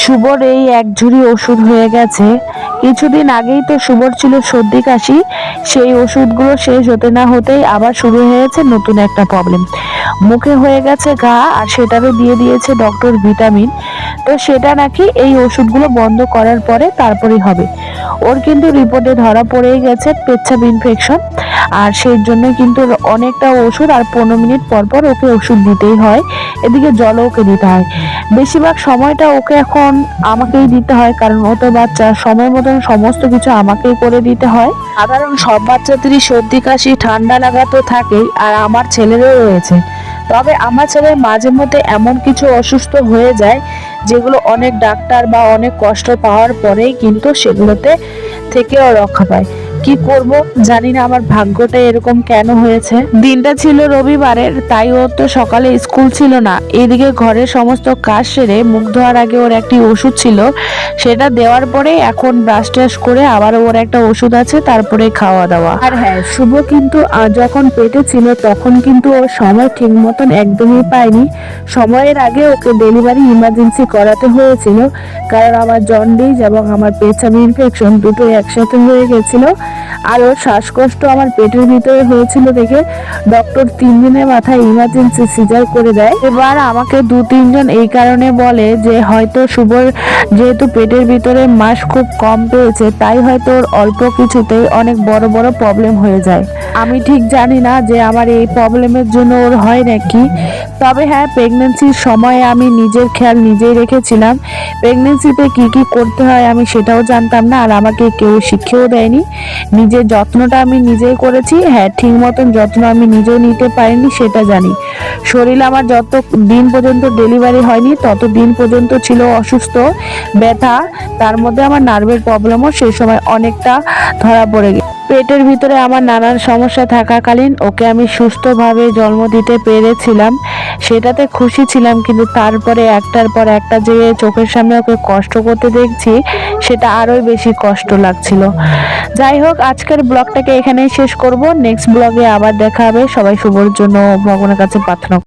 শুভর এই এক ঝুড়ি ওষুধ হয়ে গেছে। কিছুদিন আগেই তো শুভর ছিল সর্দি কাশি, সেই ওষুধগুলো শেষ হতে না হতেই আবার শুরু হয়েছে নতুন একটা প্রবলেম। মুখে হয়ে গেছে ঘা, আর সেটারও দিয়ে দিয়েছে ডক্টর ভিটামিন। তো সেটা নাকি এই ওষুধগুলো বন্ধ করার পরে তারপরেই হবে। ওর কিন্তু রিপোর্টে ধরা পড়েই গেছে পেচ্ছাপ ইনফেকশন, আর সেই জন্য কিন্তু অনেকটা ওষুধ, আর 15 মিনিট পর পর ওকে ওষুধ দিতেই হয়। এদিকে জলও ওকে দিতে হয়। বেশিরভাগ সময়টা ওকে এখন আমাকেই দিতে হয়, কারণ ও তো বাচ্চা, সময় মতন সমস্ত কিছু আমাকেই করে দিতে হয়। সাধারণ সব বাচ্চাদেরই সর্দি কাশি ঠান্ডা লাগা তো থাকেই, আর আমার ছেলেরও রয়েছে। তবে আমার ছেলের মাঝে মধ্যে এমন কিছু অসুস্থ হয়ে যায় যেগুলো অনেক ডাক্তার বা অনেক কষ্ট পাওয়ার পরেই কিন্তু সেগুলোতে থেকেও রক্ষা পায়। কি করব জানি না, আমার ভাগ্যটা এরকম কেন হয়েছে। দিনটা ছিল রবিবারের, তাই ওর তো সকালে স্কুল ছিল না। এদিকে ঘরের সমস্ত কাজ সেরে মুখ ধোয়ার আগে ওর একটি ওষুধ ছিল, সেটা দেওয়ার পরে এখন ব্রাশ টাশ করে আবার ওর একটা ওষুধ আছে, তারপরে খাওয়া দাওয়া। আর হ্যাঁ, শুভ কিন্তু যখন পেটে ছিল তখন কিন্তু ওর সময় ঠিক মতন একদমই পায়নি। সময়ের আগে ওকে ডেলিভারি ইমার্জেন্সি করাতে হয়েছিল, কারণ আমার জন্ডিস এবং আমার পেচ্ছাপ ইনফেকশন দুটো একসাথে হয়ে গেছিল। আর ওর শ্বাসকষ্ট আমার পেটের ভিতরে হয়েছিল দেখে ডক্টর 3 দিনের মাথায় ইমার্জেন্সি সিজার করে দেয়। এবার আমাকে 2-3 জন এই কারণে বলে যে হয়তো শুভর যেহেতু পেটের ভিতরে মাস খুব কম পেয়েছে, তাই হয়তো ওর অল্প কিছুতেই অনেক বড় বড় প্রবলেম হয়ে যায়। আমি ঠিক জানি না যে আমার এই প্রবলেমের জন্য ওর হয় নাকি। তবে হ্যাঁ, প্রেগনেন্সির সময়ে আমি নিজের খেয়াল নিজেই রেখেছিলাম। প্রেগনেন্সিতে কি কি করতে হয় আমি সেটাও জানতাম না, আর আমাকে কেউ শিখিয়েও দেয়নি। নিজের যত্নটা আমি নিজেই করেছি। হ্যাঁ, ঠিক মতন যত্ন আমি নিজেও নিতে পারিনি সেটা জানি। শরীর আমার যত দিন পর্যন্ত ডেলিভারি হয়নি তত দিন পর্যন্ত ছিল অসুস্থ, ব্যথা, তার মধ্যে আমার নার্ভের প্রবলেমও সেই সময় অনেকটা ধরা পড়ে গেছে। পেটের ভিতরে আমার নানান সমস্যা থাকাকালীন ওকে আমি সুস্থভাবে জন্ম দিতে পেরেছিলাম, সেটাতে খুশি ছিলাম। কিন্তু তারপরে একটার পর একটা যে চোখের সামনে ওকে কষ্ট করতে দেখছি, সেটা আরোই বেশি কষ্ট লাগছিল। যাই হোক, আজকের ব্লগটাকে এখানেই শেষ করব। নেক্সট ব্লগে আবার দেখা হবে। সবাই শুভর জন্য ভগবানের কাছে প্রার্থনা।